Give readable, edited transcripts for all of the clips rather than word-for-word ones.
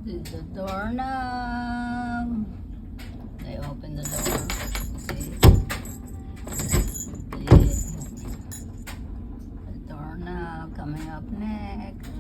This is the doorknob. They open the door. See? The doorknob coming up next.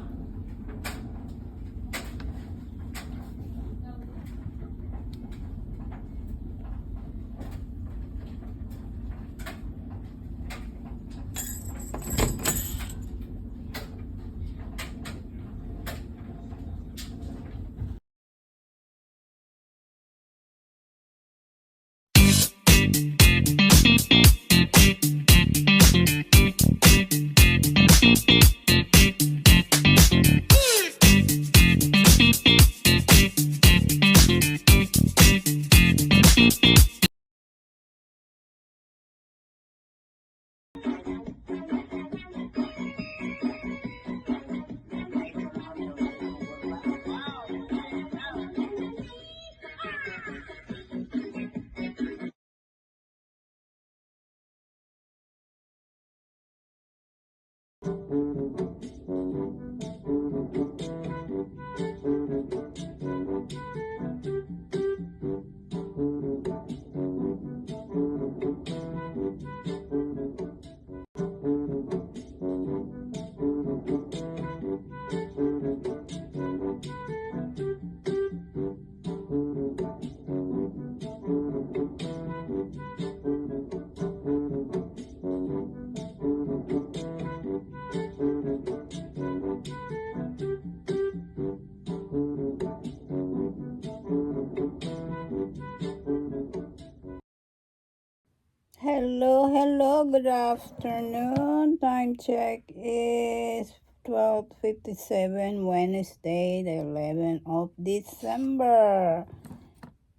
Hello, good afternoon. Time check is 12:57, Wednesday, the 11th of December.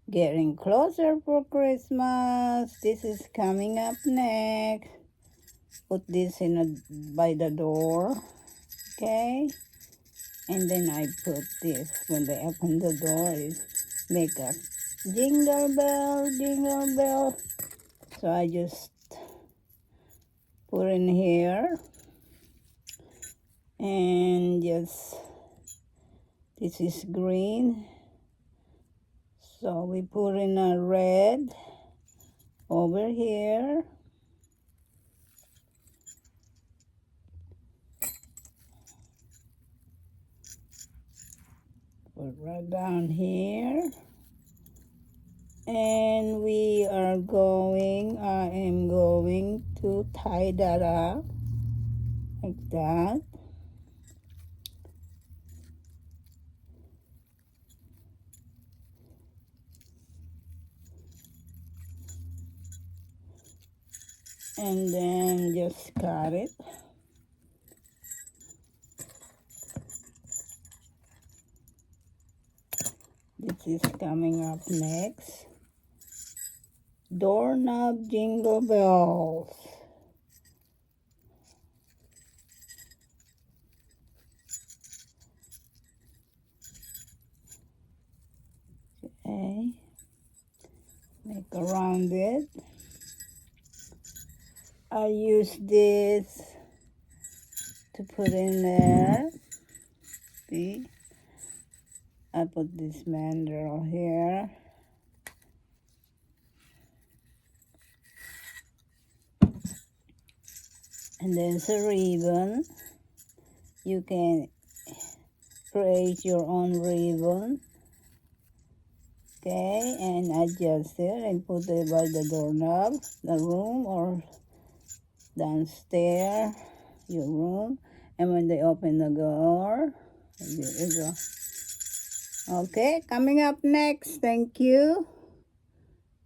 Getting closer for Christmas. This is coming up next. Put this by the door, okay? And then I put this when they open the door is make a jingle bell, jingle bell. So I just put in here and just this is green, so we put in a red over here, put right down here, and I am going to tie that up like that. And then just cut it. This is coming up next. Doorknob jingle bells. Okay. Make around it. I use this to put in there. See? I put this mandrel here. And there's a ribbon. You can create your own ribbon. Okay, and adjust it and put it by the doorknob, the room, or downstairs, your room. And when they open the door, there you go. Okay, coming up next. Thank you.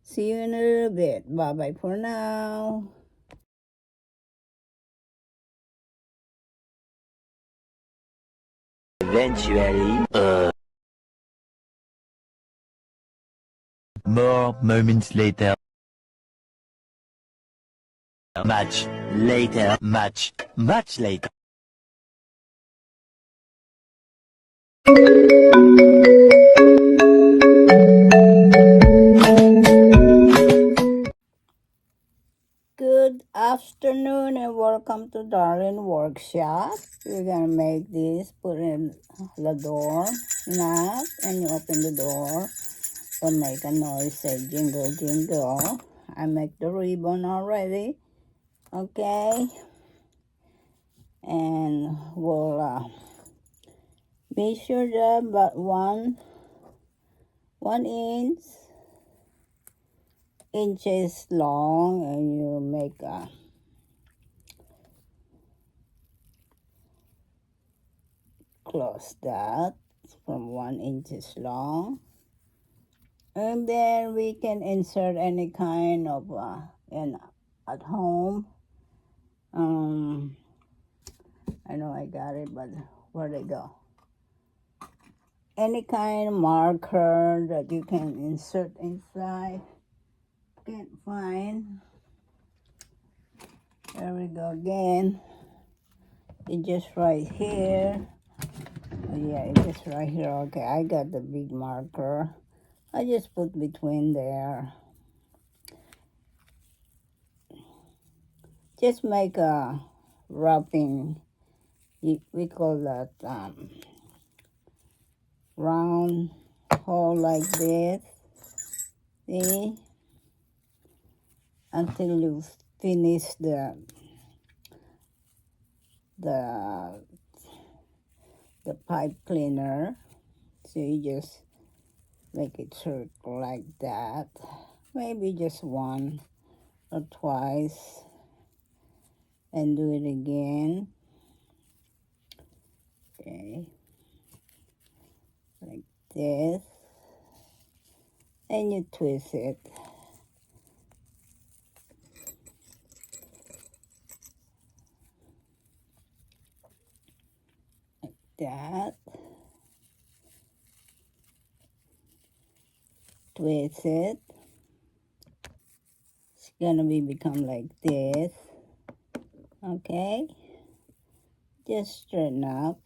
See you in a little bit. Bye-bye for now. Eventually, more moments later. Much later. Good afternoon. afternoon and welcome to Darling Workshop. We're gonna make this, put in the door knob and you open the door. Will make a noise, say jingle jingle. I make the ribbon already, okay? And we'll measure that about one inches long, and you make a close that from 1 inches long, and then we can insert any kind of at home. I know I got it, but where'd they go? Any kind of marker that you can insert inside. Can't find. There we go again. It's just right here. Oh yeah, it's just right here. Okay, I got the big marker. I just put between there. Just make a wrapping. We call that round hole like this. See? Until you finish the pipe cleaner. So you just make it circle like that. Maybe just one or twice. And do it again. Okay. Like this. And you twist it. Like that. Twist it. It's gonna become like this. Okay. Just straighten up.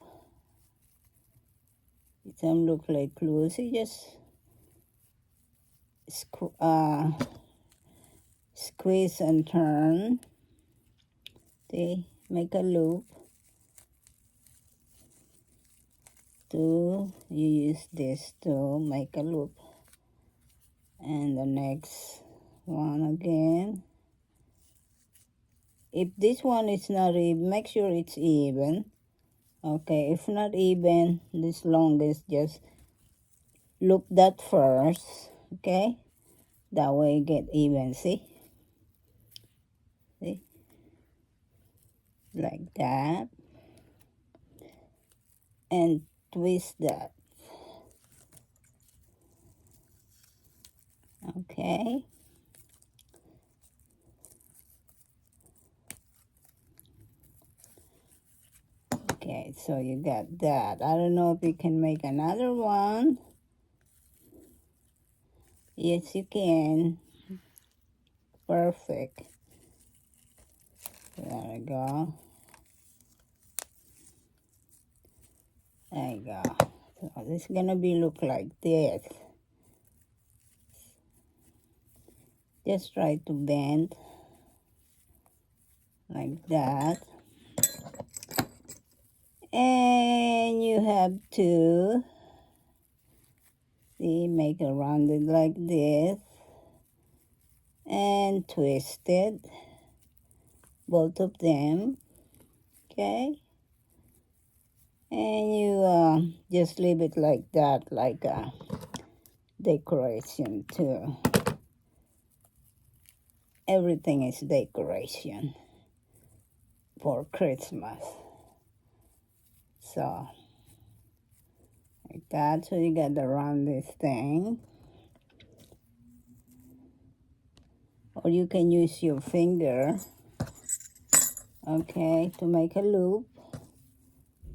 It doesn't look like loose. You just squeeze and turn. See, make a loop. You use this to make a loop. And the next one again. If this one is not even, make sure it's even. Okay, if not even, this longest, just loop that first. Okay, that way you get even. See, like that, and twist that. Okay. Okay, so you got that. I don't know if you can make another one. Yes, you can. Perfect. There we go. There you go. So this is gonna be look like this. Just try to bend like that. And you have to see, make it rounded like this and twist it, both of them. Okay, and you just leave it like that, like a decoration too. Everything is decoration for Christmas. So like that. So you got around this thing, or you can use your finger, okay, to make a loop.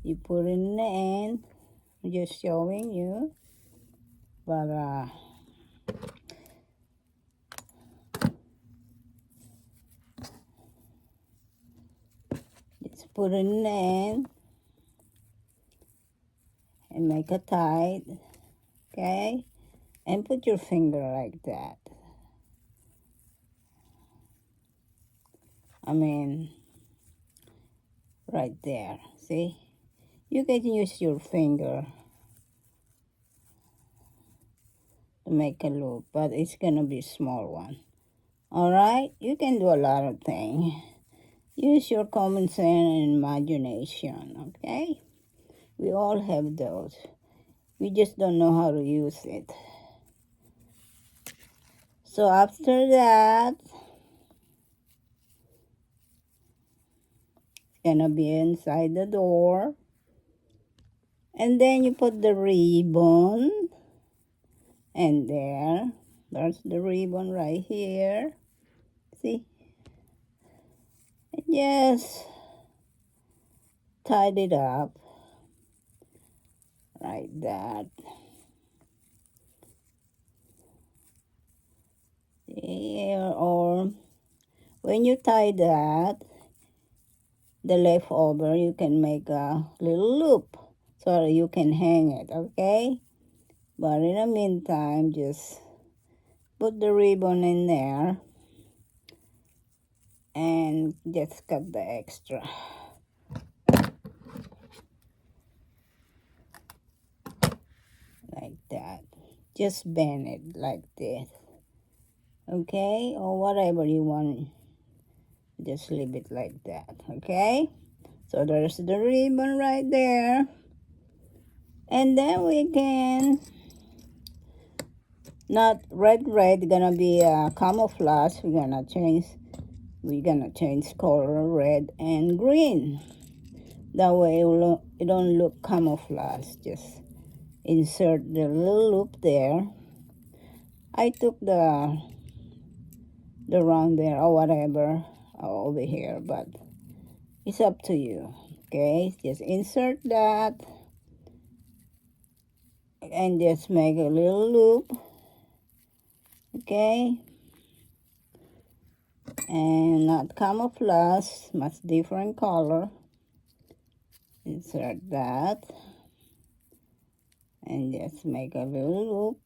You put it in the end. I'm just showing you, but just put it in the end and make a tight, okay, and put your finger like that. I mean, right there. See? You can use your finger to make a loop, but it's gonna be a small one. Alright? You can do a lot of things. Use your common sense and imagination, okay? We all have those. We just don't know how to use it. So after that, it's gonna be inside the door. And then you put the ribbon. And there's the ribbon right here. See? And just tied it up like that. Here, or when you tie that, the leftover, you can make a little loop so you can hang it, okay? But in the meantime, just put the ribbon in there and just cut the extra. Like that. Just bend it like this. Okay? Or whatever you want. Just leave it like that. Okay? So there's the ribbon right there. And then we can, not red, gonna be camouflage. We're gonna change color red and green. That way it don't look camouflage. Just insert the little loop there. I took the round there or whatever over here, but it's up to you. Okay, just insert that and just make a little loop. Okay, and not camouflage, much different color. Insert that and just make a little loop.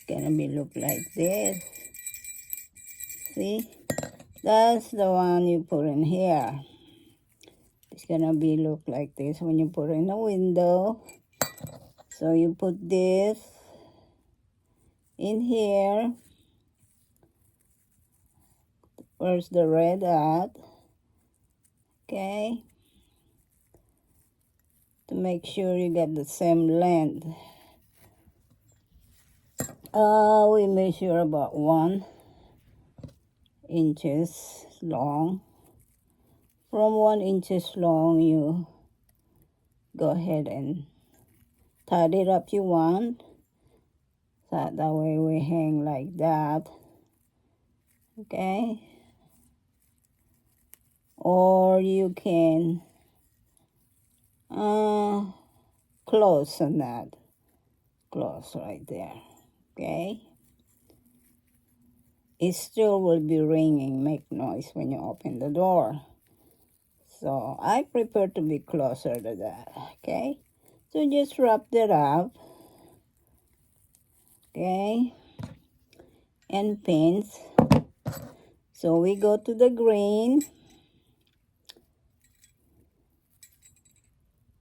Gonna be look like this. See, that's the one you put in here. It's gonna be look like this when you put it in the window. So you put this in here. Where's the red at? Okay, to make sure you get the same length. We measure about 1 inches long. From 1 inches long, you go ahead and tie it up you want. So that way we hang like that. Okay. Or you can close on that. Close right there. Okay. It still will be ringing, make noise when you open the door. So I prefer to be closer to that. Okay. So just wrap that up. Okay. And pins. So we go to the green.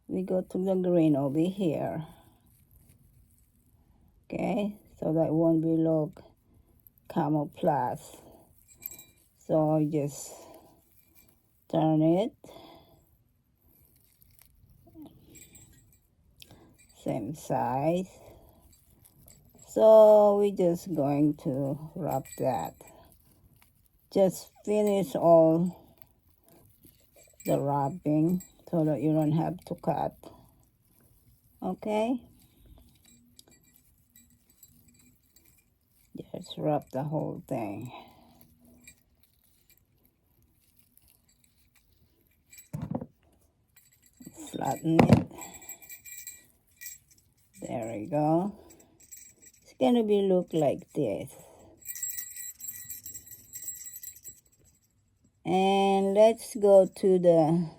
We go to the green over here. Okay, so that won't be look camouflage. So I just turn it. Same size. So we're just going to wrap that. Just finish all the wrapping so that you don't have to cut. Okay? Just wrap the whole thing. Flatten it. There we go. It's gonna be look like this. And let's go to the